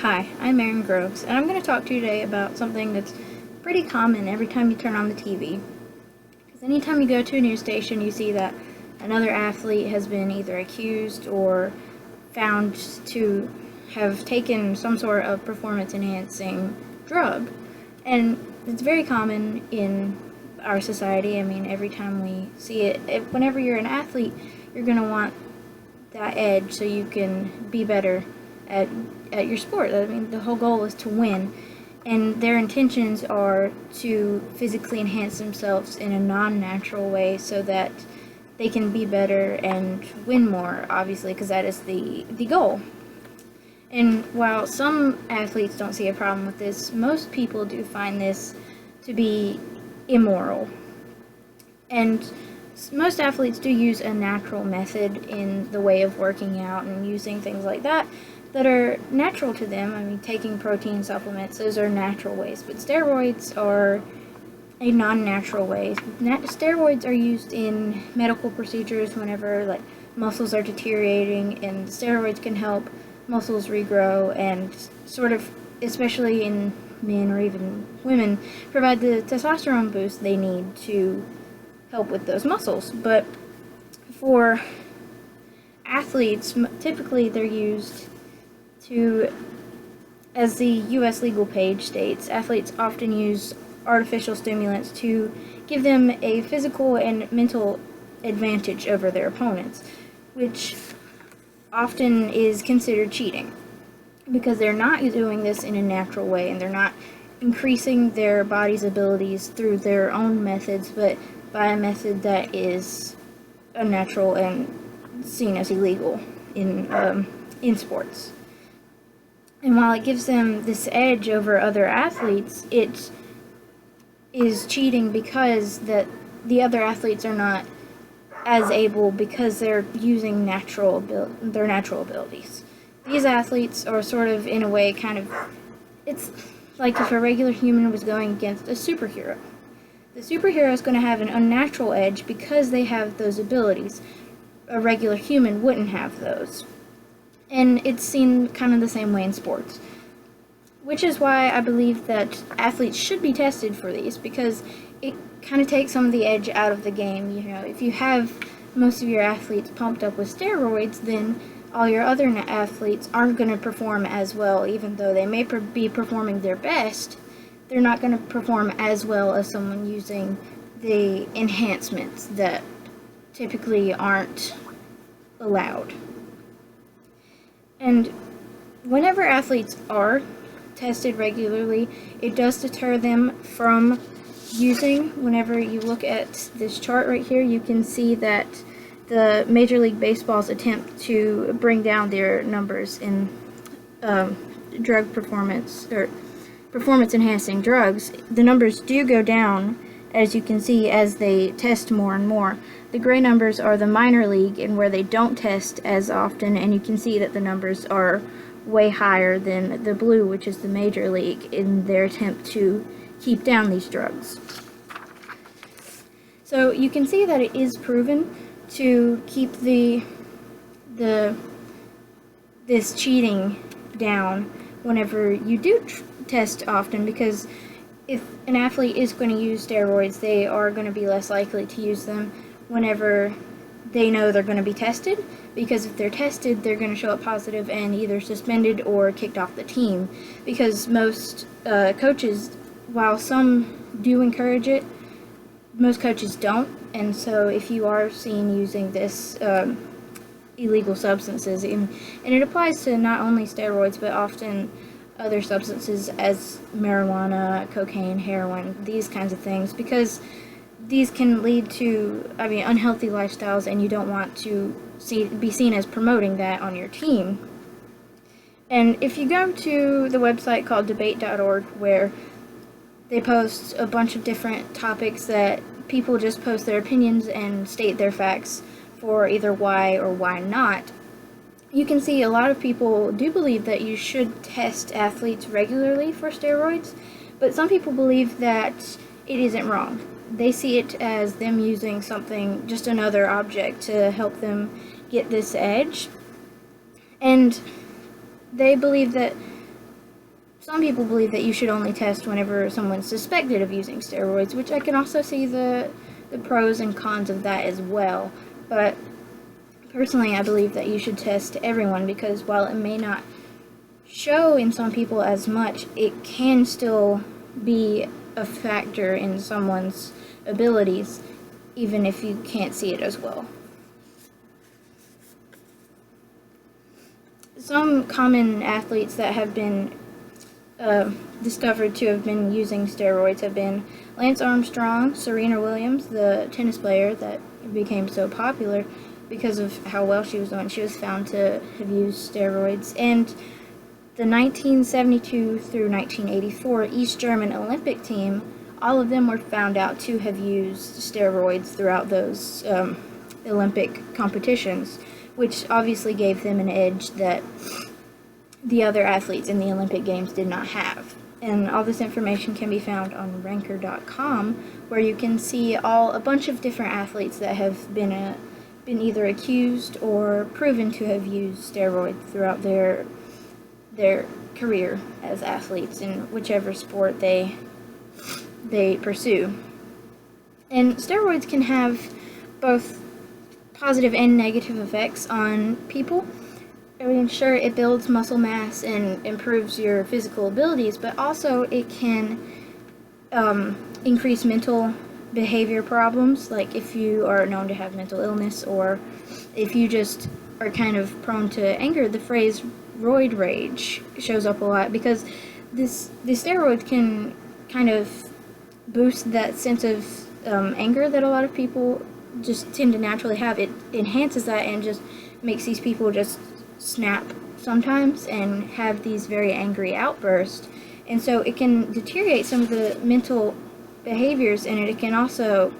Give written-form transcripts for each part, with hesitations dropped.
Hi, I'm Erin Groves, and I'm going to talk to you today about something that's pretty common every time you turn on the TV. Because anytime you go to a news station, you see that another athlete has been either accused or found to have taken some sort of performance enhancing drug. And it's very common in our society. I mean, every time we see it, whenever you're an athlete, you're going to want that edge so you can be better at at your sport. I mean, the whole goal is to win, and their intentions are to physically enhance themselves in a non-natural way so that they can be better and win more, obviously, because that is the goal. And while some athletes don't see a problem with this, most people do find this to be immoral. And most athletes do use a natural method in the way of working out and using things like that are natural to them. I mean, taking protein supplements, those are natural ways, but steroids are a non-natural way. Steroids are used in medical procedures whenever like muscles are deteriorating, and steroids can help muscles regrow and sort of, especially in men or even women, provide the testosterone boost they need to help with those muscles. But for athletes, typically they're used to, as the U.S. legal page states, athletes often use artificial stimulants to give them a physical and mental advantage over their opponents, which often is considered cheating because they're not doing this in a natural way and they're not increasing their body's abilities through their own methods, but by a method that is unnatural and seen as illegal in sports. And while it gives them this edge over other athletes, it is cheating because that the other athletes are not as able because they're using their natural abilities. These athletes are sort of, in a way, kind of, it's like if a regular human was going against a superhero. The superhero is going to have an unnatural edge because they have those abilities. A regular human wouldn't have those. And it's seen kind of the same way in sports. Which is why I believe that athletes should be tested for these, because it kind of takes some of the edge out of the game. You know, if you have most of your athletes pumped up with steroids, then all your other athletes aren't going to perform as well. Even though they may be performing their best, they're not going to perform as well as someone using the enhancements that typically aren't allowed. And whenever athletes are tested regularly, it does deter them from using. Whenever you look at this chart right here, you can see that the Major League Baseball's attempt to bring down their numbers in drug performance or performance enhancing drugs, the numbers do go down, as you can see, as they test more and more. The gray numbers are the minor league, and where they don't test as often, and you can see that the numbers are way higher than the blue, which is the major league, in their attempt to keep down these drugs. So you can see that it is proven to keep this cheating down whenever you do test often, because if an athlete is going to use steroids, they are going to be less likely to use them whenever they know they're going to be tested, because if they're tested, they're going to show up positive and either suspended or kicked off the team, because most coaches, while some do encourage it, most coaches don't. And so if you are seen using this illegal substances, and it applies to not only steroids but often other substances as marijuana, cocaine, heroin, these kinds of things, because these can lead to, unhealthy lifestyles, and you don't want to be seen as promoting that on your team. And if you go to the website called debate.org, where they post a bunch of different topics that people just post their opinions and state their facts for either why or why not, you can see a lot of people do believe that you should test athletes regularly for steroids, but some people believe that it isn't wrong. They see it as them using something, just another object, to help them get this edge. And they believe that some people believe that you should only test whenever someone's suspected of using steroids, which I can also see the pros and cons of that as well. But personally, I believe that you should test everyone, because while it may not show in some people as much, it can still be a factor in someone's abilities, even if you can't see it as well. Some common athletes that have been discovered to have been using steroids have been Lance Armstrong, Serena Williams, the tennis player that became so popular because of how well she was doing. She was found to have used steroids. And the 1972 through 1984 East German Olympic team, all of them were found out to have used steroids throughout those Olympic competitions, which obviously gave them an edge that the other athletes in the Olympic Games did not have. And all this information can be found on Ranker.com, where you can see a bunch of different athletes that have been either accused or proven to have used steroids throughout their career as athletes in whichever sport they pursue. And steroids can have both positive and negative effects on people. I mean, sure, it builds muscle mass and improves your physical abilities, but also it can increase mental behavior problems, like if you are known to have mental illness, or if you just are kind of prone to anger. The phrase roid rage shows up a lot, because the steroids can kind of boost that sense of anger that a lot of people just tend to naturally have. It enhances that and just makes these people just snap sometimes and have these very angry outbursts. And so it can deteriorate some of the mental behaviors, and it can also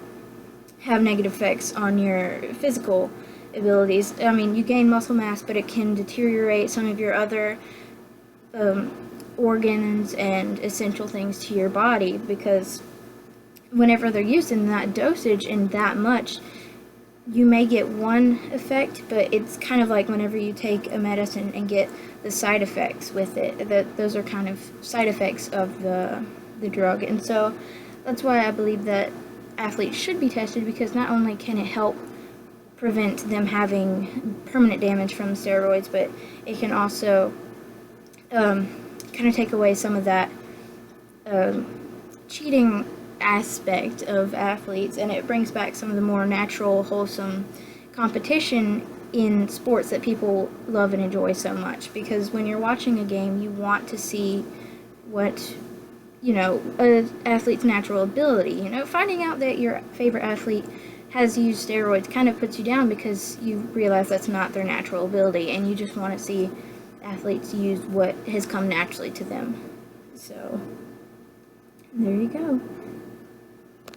have negative effects on your physical abilities. I mean, you gain muscle mass, but it can deteriorate some of your other organs and essential things to your body, because whenever they're used in that dosage and that much, you may get one effect, but it's kind of like whenever you take a medicine and get the side effects with it. Those are kind of side effects of the drug. And so that's why I believe that athletes should be tested, because not only can it help prevent them having permanent damage from steroids, but it can also kind of take away some of that cheating aspect of athletes, and it brings back some of the more natural, wholesome competition in sports that people love and enjoy so much. Because when you're watching a game, you want to see what, an athlete's natural ability. Finding out that your favorite athlete has used steroids kind of puts you down, because you realize that's not their natural ability, and you just want to see athletes use what has come naturally to them. So there you go.